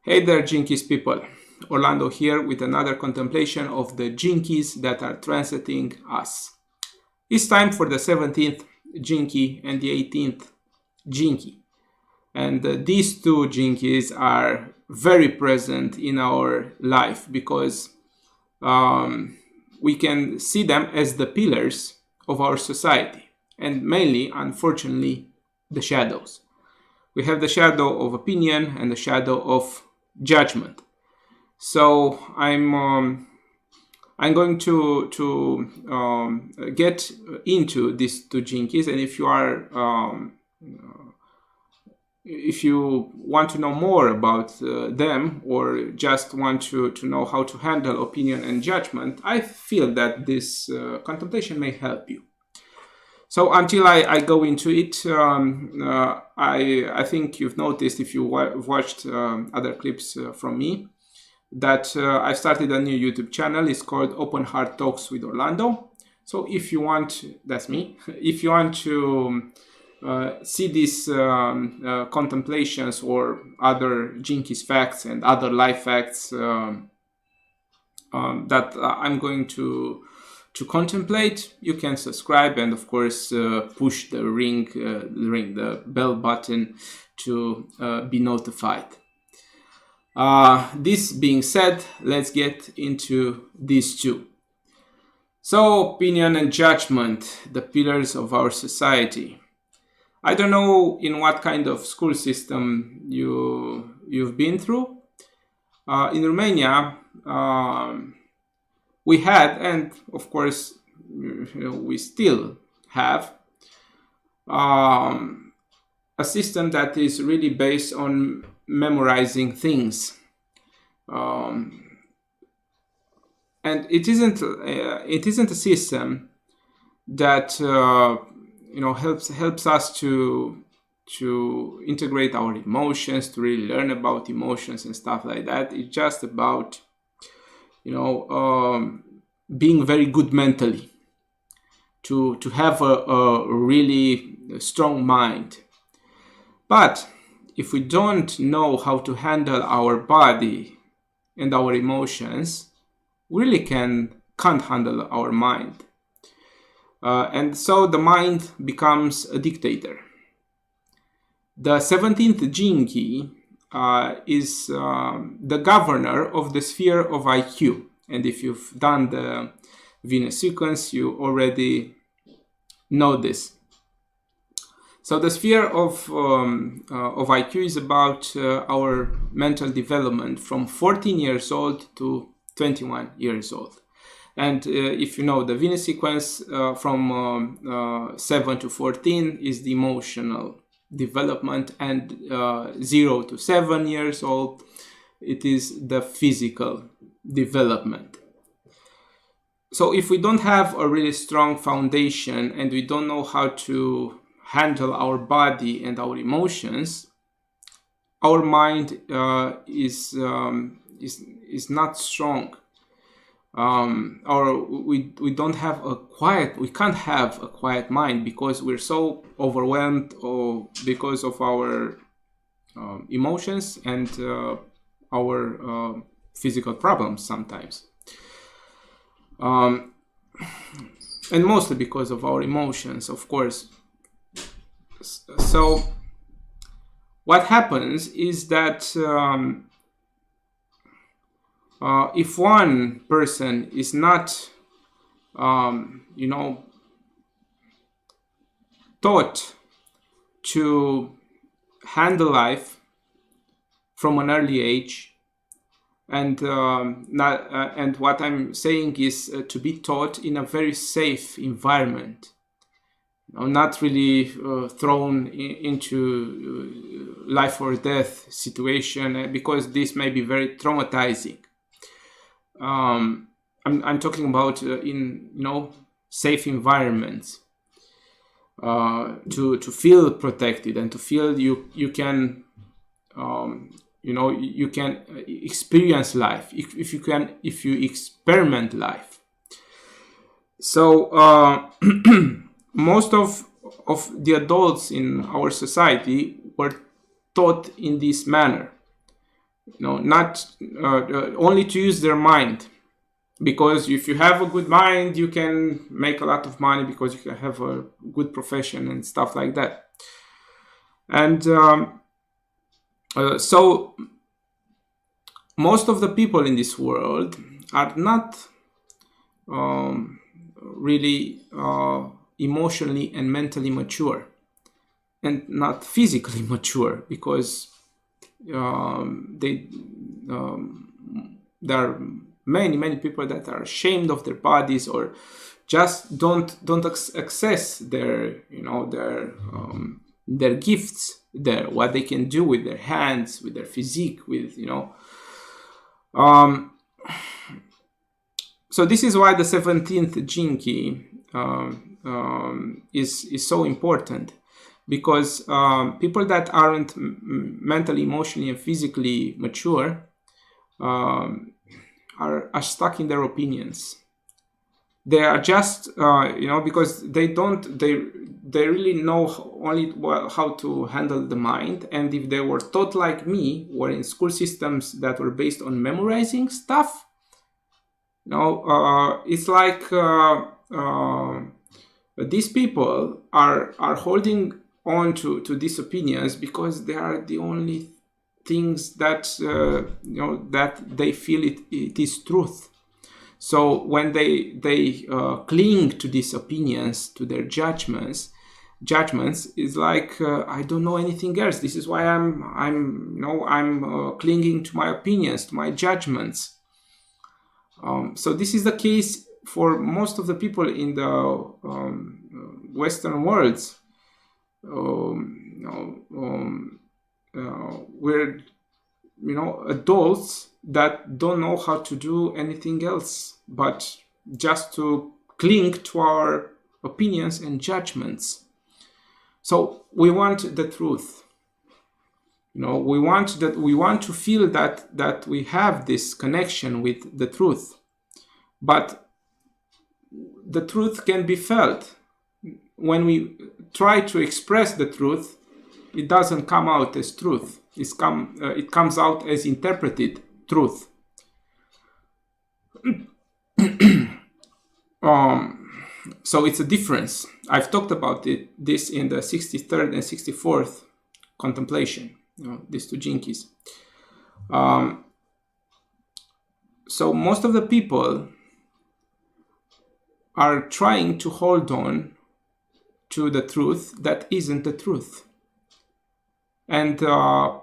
Hey there, Jinkies people. Orlando here with another contemplation of the Jinkies that are transiting us. It's time for the 17th Jinky and the 18th Jinky. And these two Jinkies are very present in our life because we can see them as the pillars of our society, and mainly, unfortunately, the shadows. We have the shadow of opinion and the shadow of judgment. So I'm going to get into these two jinkies, and if you want to know more about them, or just want to know how to handle opinion and judgment, I feel that this contemplation may help you. So until I go into it, I think you've noticed, if you watched other clips from me, that I started a new YouTube channel. It's called Open Heart Talks with Orlando. So if you want, that's me. If you want to see these contemplations or other Jinkies facts and other life facts that I'm going to contemplate, you can subscribe and of course push the bell button to be notified. This being said, let's get into these two. So, opinion and judgment, the pillars of our society. I don't know in what kind of school system you've been through. In Romania, we had, and of course we still have, a system that is really based on memorizing things, and it isn't a system that helps us to integrate our emotions, to really learn about emotions and stuff like that. It's just about being very good mentally, to have a really strong mind. But if we don't know how to handle our body and our emotions, we really can't handle our mind. And so the mind becomes a dictator. The 17th Jinky is the governor of the sphere of IQ. And if you've done the Venus sequence, you already know this. So the sphere of IQ is about our mental development from 14 years old to 21 years old. And if you know the Venus sequence, from 7 to 14 is the emotional development, and 0 to 7 years old, it is the physical development. So if we don't have a really strong foundation and we don't know how to handle our body and our emotions, our mind is not strong. Or we don't have we can't have a quiet mind because we're so overwhelmed, or because of our emotions and our physical problems sometimes, and mostly because of our emotions, of course. So what happens is that if one person is not, taught to handle life from an early age, and what I'm saying is to be taught in a very safe environment, not really thrown into life or death situation, because this may be very traumatizing. I'm talking about in safe environments, to feel protected and to feel you can you can experience life, if you experiment life. So most of the adults in our society were taught in this manner, not only to use their mind. Because if you have a good mind, you can make a lot of money because you can have a good profession and stuff like that. And so most of the people in this world are not really emotionally and mentally mature, and not physically mature, because there are many people that are ashamed of their bodies, or just don't access their their gifts, what they can do with their hands, with their physique, with so this is why the 17th gene key is so important, because people that aren't mentally, emotionally, and physically mature are stuck in their opinions. They are just because they really know only how to handle the mind. And if they were taught like me, were in school systems that were based on memorizing stuff, it's like these people are holding on to these opinions because they are the only things that that they feel it is truth. So when they cling to these opinions, to their judgments is like I don't know anything else. This is why I'm clinging to my opinions, to my judgments. So this is the case for most of the people in the Western worlds. We're adults that don't know how to do anything else but just to cling to our opinions and judgments. So we want the truth. We want to feel that we have this connection with the truth. But the truth can be felt. When we try to express the truth, it doesn't come out as truth. It comes out as interpreted truth. So it's a difference. I've talked about this in the 63rd and 64th contemplation, these two gene keys. So most of the people are trying to hold on to the truth that isn't the truth, and are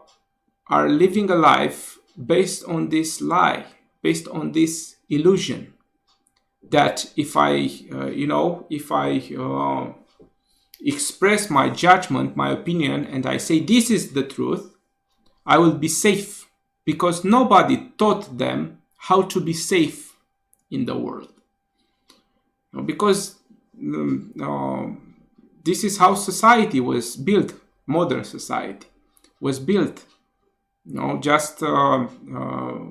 living a life based on this lie, based on this illusion, that if I express my judgment, my opinion, and I say this is the truth, I will be safe, because nobody taught them how to be safe in the world. Because this is how society was built. Modern society was built. Just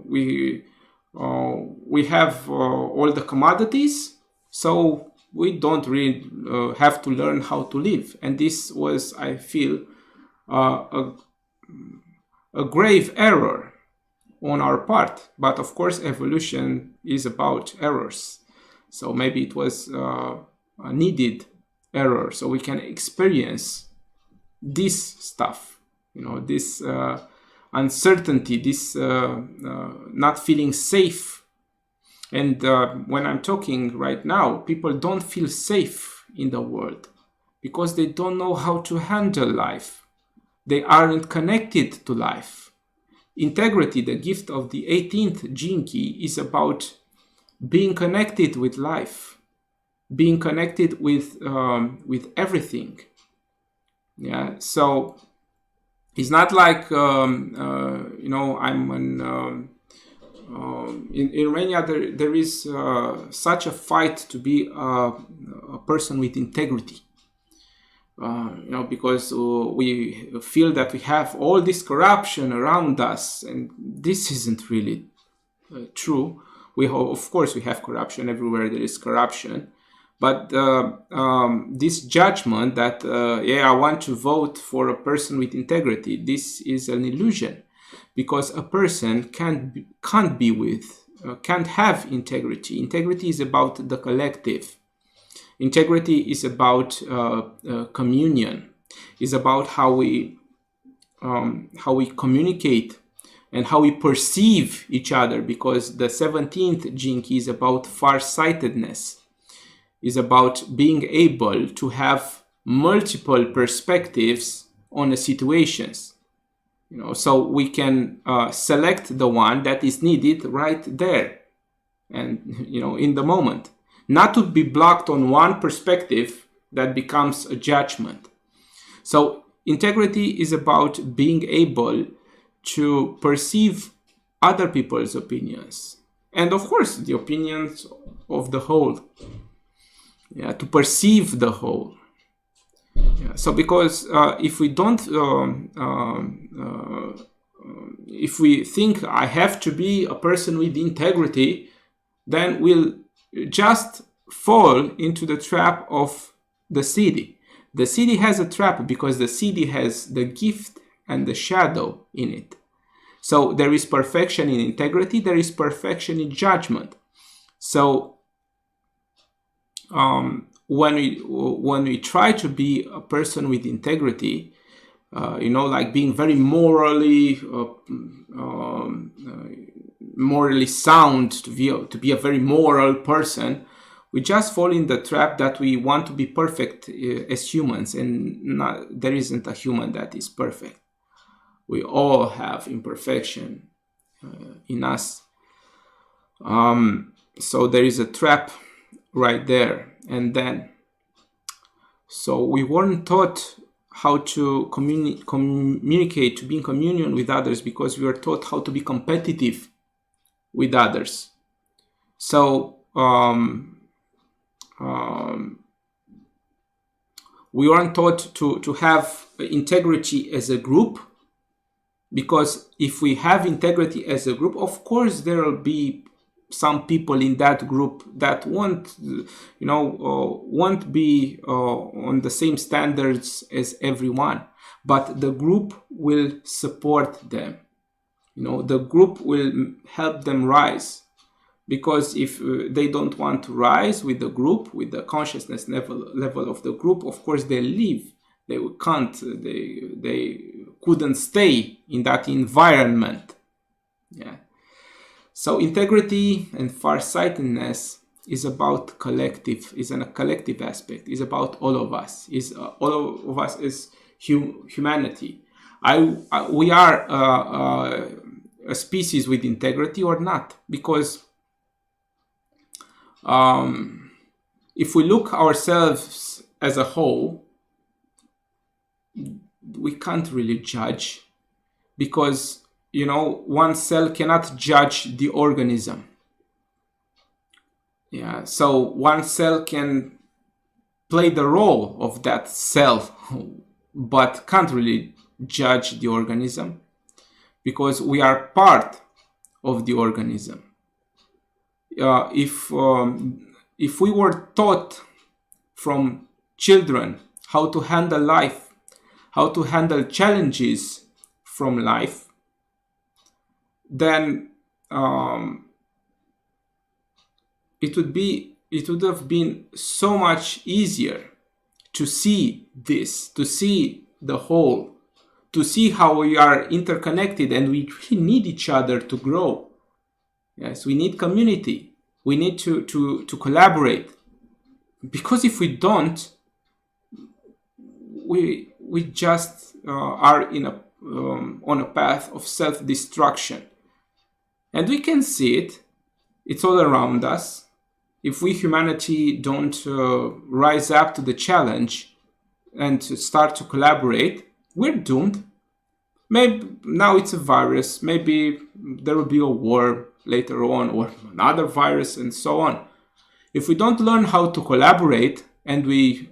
we have all the commodities, so we don't really have to learn how to live. And this was, I feel, a grave error on our part. But of course, evolution is about errors. So maybe it was a needed error, so we can experience this stuff, this uncertainty, this not feeling safe. And when I'm talking right now, people don't feel safe in the world because they don't know how to handle life. They aren't connected to life. Integrity, the gift of the 18th gene key, is about being connected with life, being connected with everything. Yeah. So it's not like I'm in Romania. There is such a fight to be a person with integrity. Because we feel that we have all this corruption around us, and this isn't really true. Of course, we have corruption everywhere. There is corruption, but this judgment that I want to vote for a person with integrity, this is an illusion. because a person can't have integrity. Integrity is about the collective. Integrity is about communion. Is about how we communicate and how we perceive each other, because the 17th jinki is about farsightedness, is about being able to have multiple perspectives on the situations, so we can select the one that is needed right there and in the moment, not to be blocked on one perspective that becomes a judgment. So integrity is about being able to perceive other people's opinions, and of course the opinions of the whole. To perceive the whole. So because if we don't, if we think I have to be a person with integrity, then we'll just fall into the trap of the Siddhi. The Siddhi has a trap because the Siddhi has the gift and the shadow in it. So there is perfection in integrity, there is perfection in judgment. So when we try to be a person with integrity, like being very morally sound, to be a very moral person, we just fall in the trap that we want to be perfect as humans, and there isn't a human that is perfect. We all have imperfection in us. So there is a trap right there. And then, so we weren't taught how to communicate, to be in communion with others, because we were taught how to be competitive with others. So we weren't taught to have integrity as a group, because if we have integrity as a group, of course there will be some people in that group that won't be on the same standards as everyone, but the group will support them. The group will help them rise, because if they don't want to rise with the group, with the consciousness level of the group, of course they leave. They can't. They couldn't stay in that environment. So integrity and farsightedness is about collective, is a collective aspect, is about all of us, all of us is humanity. We are a species with integrity or not, because if we look ourselves as a whole, we can't really judge, because one cell cannot judge the organism. So one cell can play the role of that cell, but can't really judge the organism, because we are part of the organism. If we were taught from children how to handle life, how to handle challenges from life, then it would have been so much easier to see this, to see the whole, to see how we are interconnected, and we really need each other to grow. Yes, we need community. We need to collaborate, because if we don't, we just are on a path of self-destruction. And we can see it. It's all around us. If we, humanity, don't rise up to the challenge and to start to collaborate, we're doomed. Maybe now it's a virus. Maybe there will be a war later on, or another virus, and so on. If we don't learn how to collaborate, and we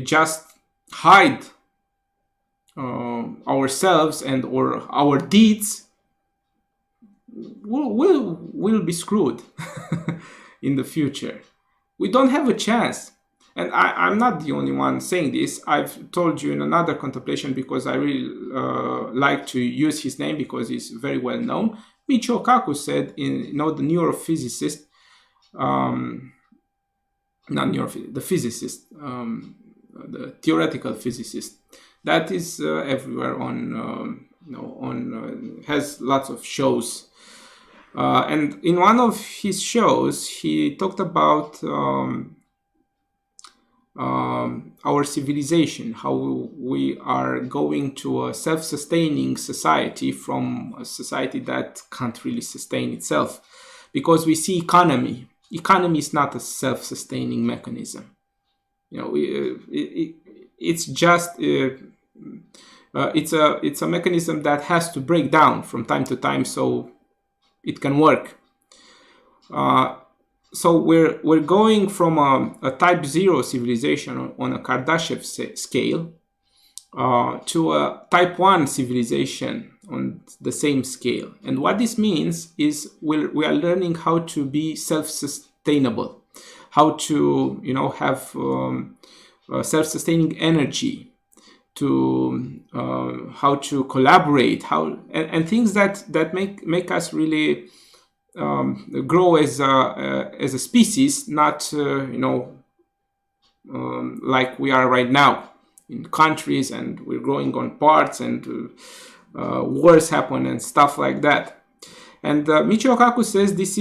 just hide ourselves and or our deeds, we'll be screwed in the future. We don't have a chance. And I'm not the only one saying this. I've told you in another contemplation, because I really like to use his name because he's very well known. Michio Kaku said, the neurophysicist, not neurophysicist, the physicist, the theoretical physicist, that is everywhere on, has lots of shows. And in one of his shows, he talked about our civilization, how we are going to a self-sustaining society from a society that can't really sustain itself, because we see economy is not a self-sustaining mechanism. It's just it's a mechanism that has to break down from time to time so it can work. So we're going from a type 0 civilization on a Kardashev scale to a type 1 civilization on the same scale. And what this means is we are learning how to be self-sustainable, how to have self-sustaining energy, to how to collaborate, and things that make us really grow as a species, not like we are right now in countries, and we're growing on parts, and wars happen and stuff like that. And Michio Kaku says this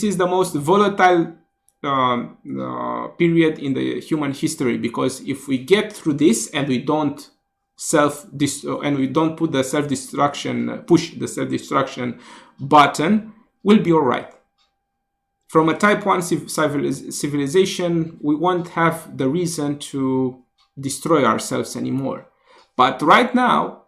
is the most volatile period in the human history, because if we get through this and we don't put the push the self-destruction button, we'll be all right. From a type 1 civilization, we won't have the reason to destroy ourselves anymore. But right now,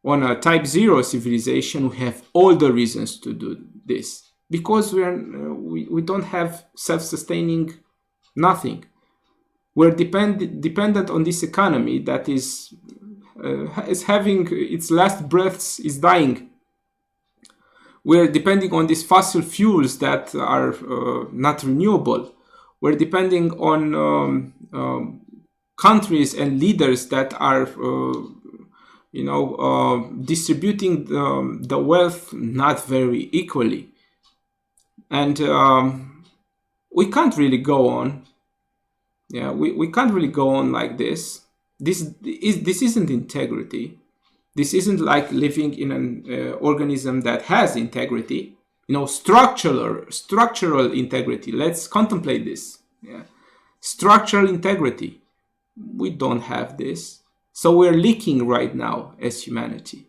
on a type 0 civilization, we have all the reasons to do this, because we don't have self-sustaining nothing. We're dependent on this economy that is having its last breaths, is dying. We're depending on these fossil fuels that are not renewable. We're depending on countries and leaders that are distributing the wealth not very equally. And we can't really go on. Yeah, we can't really go on like this. This isn't integrity. This isn't like living in an organism that has integrity. Structural integrity. Let's contemplate this. Yeah, structural integrity. We don't have this. So we're leaking right now as humanity.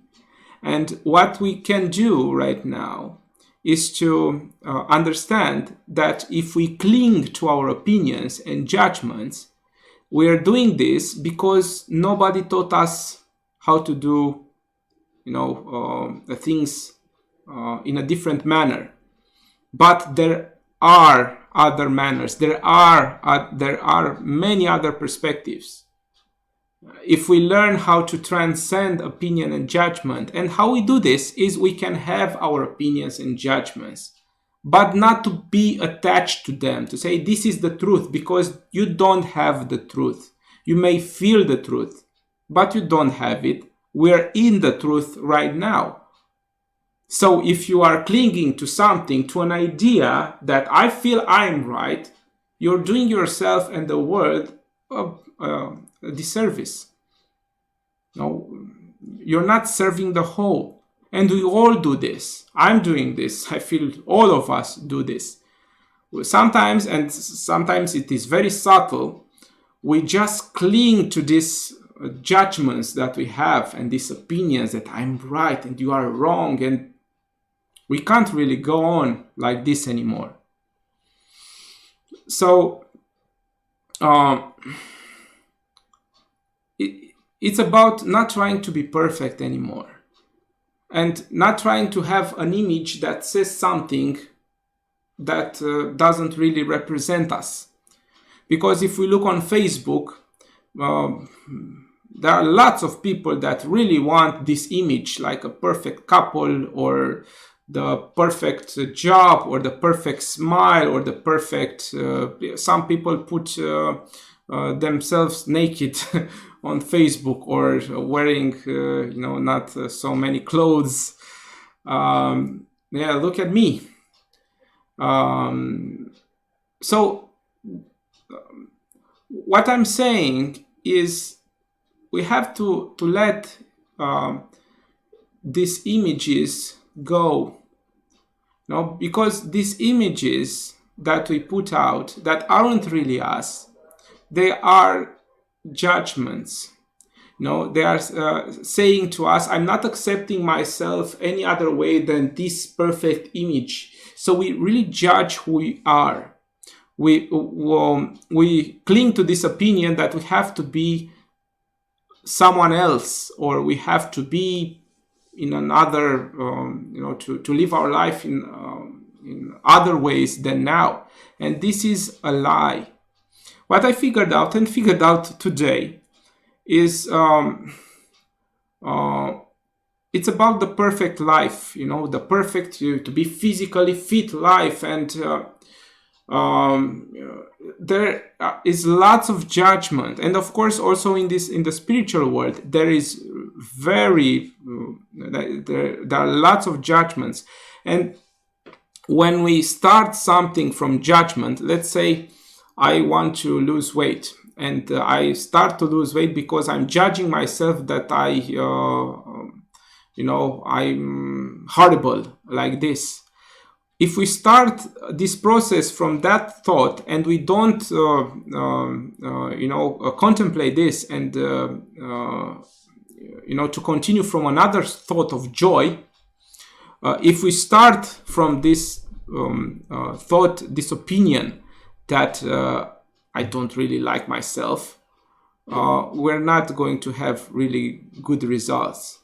And what we can do right now is to understand that if we cling to our opinions and judgments, we are doing this because nobody taught us how to do, things in a different manner. But there are other manners. There are many other perspectives. If we learn how to transcend opinion and judgment, and how we do this is we can have our opinions and judgments, but not to be attached to them, to say this is the truth, because you don't have the truth. You may feel the truth, but you don't have it. We're in the truth right now. So if you are clinging to something, to an idea that I feel I'm right, you're doing yourself and the world a disservice. No, you're not serving the whole. And we all do this. I'm doing this. I feel all of us do this. Sometimes it is very subtle, we just cling to these judgments that we have and these opinions that I'm right and you are wrong, and we can't really go on like this anymore. So it's about not trying to be perfect anymore, and not trying to have an image that says something that doesn't really represent us. Because if we look on Facebook, there are lots of people that really want this image, like a perfect couple or the perfect job or the perfect smile or the perfect some people put themselves naked on Facebook or wearing not so many clothes. Look at me. So what I'm saying is we have to let these images go, because these images that we put out that aren't really us, they are judgments. They are saying to us, I'm not accepting myself any other way than this perfect image. So we really judge who we are. We cling to this opinion that we have to be someone else, or we have to be in another, to live our life in other ways than now. And this is a lie. What I figured out today is it's about the perfect life, the perfect to be physically fit life, and there is lots of judgment, and of course also in the spiritual world there is there are lots of judgments. And when we start something from judgment, let's say I want to lose weight, and I start to lose weight because I'm judging myself that I'm horrible like this. If we start this process from that thought and we don't, contemplate this and, to continue from another thought of joy, if we start from this thought, this opinion that I don't really like myself, we're not going to have really good results.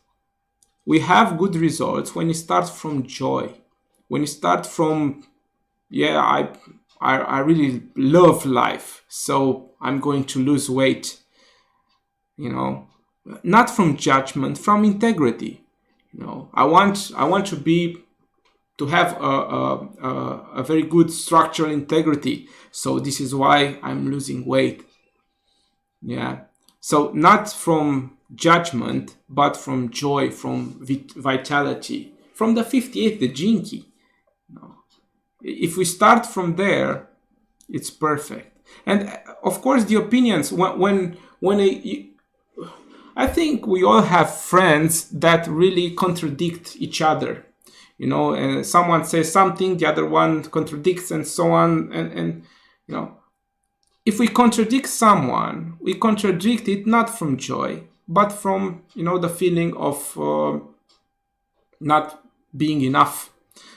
We have good results when you start from joy. When you start from, I really love life, so I'm going to lose weight, not from judgment, from integrity. I want to have a very good structural integrity, so this is why I'm losing weight. So not from judgment, but from joy, from vitality, from the 58th, the gene key. If we start from there, it's perfect. And of course, the opinions, I think we all have friends that really contradict each other. And someone says something, the other one contradicts, and so on. And if we contradict someone, we contradict it not from joy, but from, the feeling of not being enough.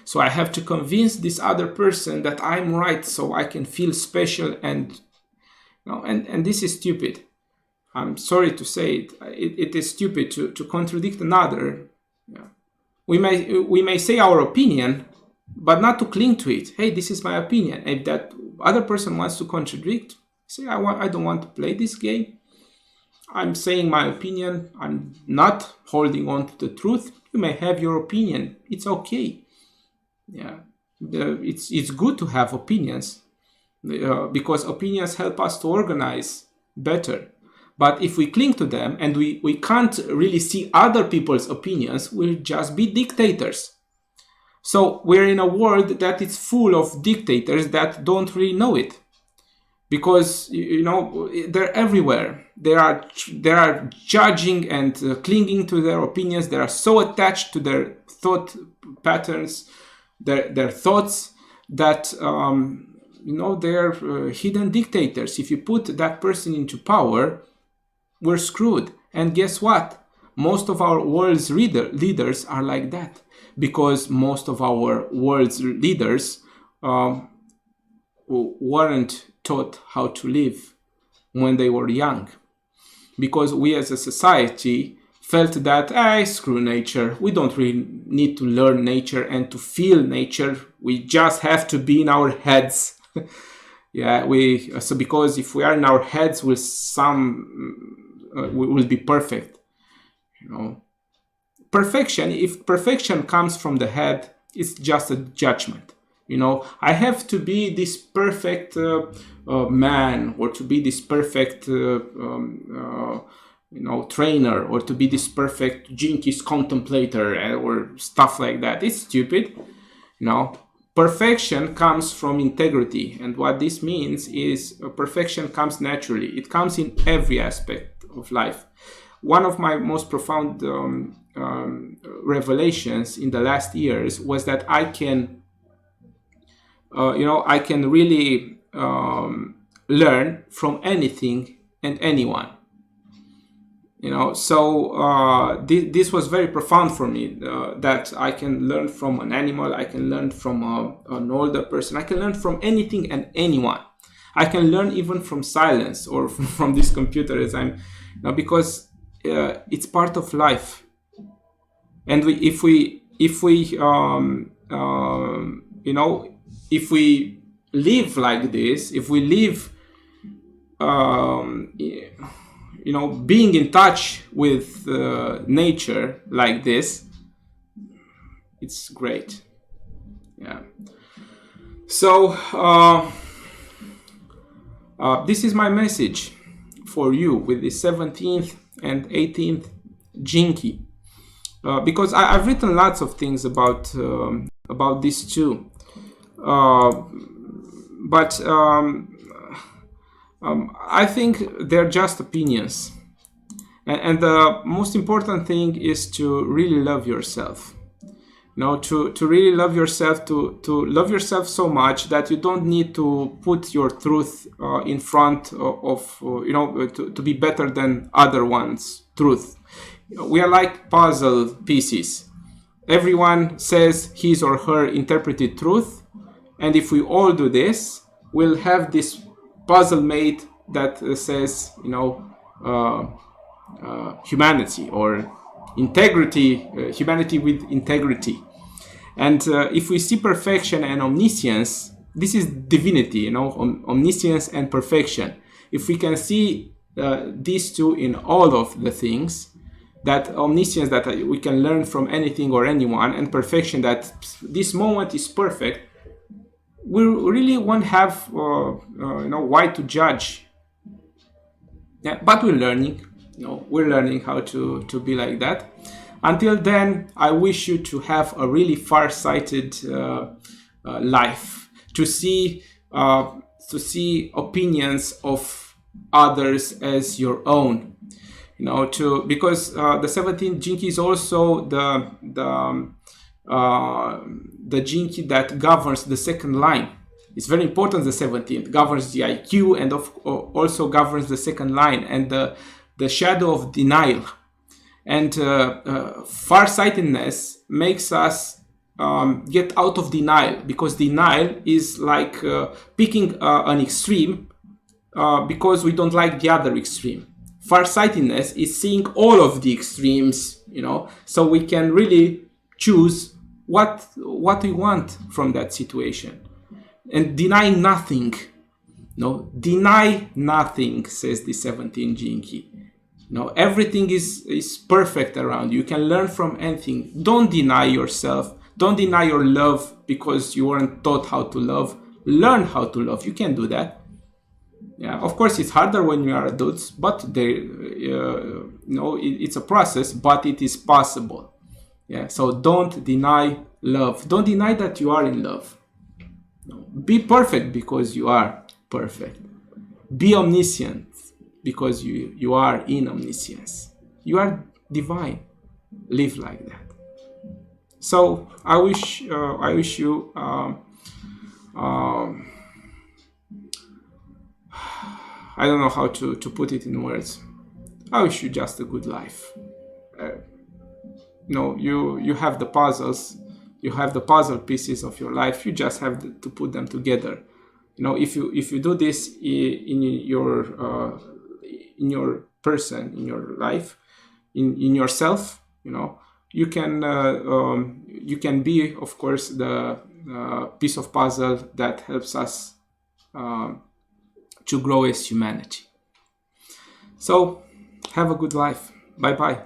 So I have to convince this other person that I'm right, so I can feel special, and this is stupid. I'm sorry to say it is stupid to contradict another. We may say our opinion, but not to cling to it. Hey, this is my opinion. If that other person wants to contradict, say I don't want to play this game. I'm saying my opinion. I'm not holding on to the truth. You may have your opinion. It's okay. It's good to have opinions because opinions help us to organize better. But if we cling to them and we can't really see other people's opinions, we'll just be dictators. So we're in a world that is full of dictators that don't really know it, because they're everywhere. They are judging and clinging to their opinions. They are so attached to their thought patterns, their thoughts, that they're hidden dictators. If you put that person into power, we're screwed. And guess what? Most of our world's leaders are like that, because most of our world's leaders weren't taught how to live when they were young, because we as a society felt that screw nature, we don't really need to learn nature and to feel nature, we just have to be in our heads. Because if we are in our heads, we will be perfect. Perfection, if perfection comes from the head, it's just a judgment. You know, I have to be this perfect man, or to be this perfect you know, trainer, or to be this perfect Jinkies contemplator, or stuff like that. It's stupid. You know, perfection comes from integrity, and what this means is perfection comes naturally. It comes in every aspect of life. One of my most profound revelations in the last years was that I can, you know, I can really learn from anything and anyone. You know, so this was very profound for me, that I can learn from an animal, I can learn from an older person, I can learn from anything and anyone. I can learn even from silence, or from this computer, as I'm, you know, because it's part of life. And if we you know, if we live like this, if we live you know, being in touch with nature like this, it's great. Yeah. So this is my message for you with the 17th and 18th Jinki, because I've written lots of things about this too, but I think they're just opinions, and the most important thing is to really love yourself. You know, to really love yourself, to love yourself so much that you don't need to put your truth in front of you know, to be better than other one's truth. We are like puzzle pieces. Everyone says his or her interpreted truth, and if we all do this, we'll have this puzzle made that says, you know, humanity, or integrity, humanity with integrity. And if we see perfection and omniscience, this is divinity, you know, omniscience and perfection. If we can see these two in all of the things, that omniscience, that we can learn from anything or anyone, and perfection, that this moment is perfect, we really won't have you know, why to judge. Yeah, but we're learning. You know, we're learning how to be like that. Until then, I wish you to have a really far-sighted life, to see opinions of others as your own. You know, because the 17th Jinki is also the Jinki that governs the second line. It's very important. The 17th governs the IQ, and also governs the second line, and the shadow of denial. And farsightedness makes us get out of denial, because denial is like picking an extreme because we don't like the other extreme. Farsightedness is seeing all of the extremes, you know, so we can really choose what we want from that situation, and deny nothing. No, deny nothing, says the 17th Jinki. No, everything is perfect around you. You can learn from anything. Don't deny yourself. Don't deny your love because you weren't taught how to love. Learn how to love. You can do that. Yeah, of course it's harder when you are adults, but it's a process, but it is possible. Yeah, so don't deny love. Don't deny that you are in love. No. Be perfect because you are perfect. Be omniscient because you are in omniscience. You are divine. Live like that. So I wish you I don't know how to put it in words. I wish you just a good life. You have the puzzles, you have the puzzle pieces of your life. You just have to put them together. You know, if you do this in your person, in your life, in yourself, you know, you can be, of course, the piece of puzzle that helps us to grow as humanity. So have a good life. Bye bye.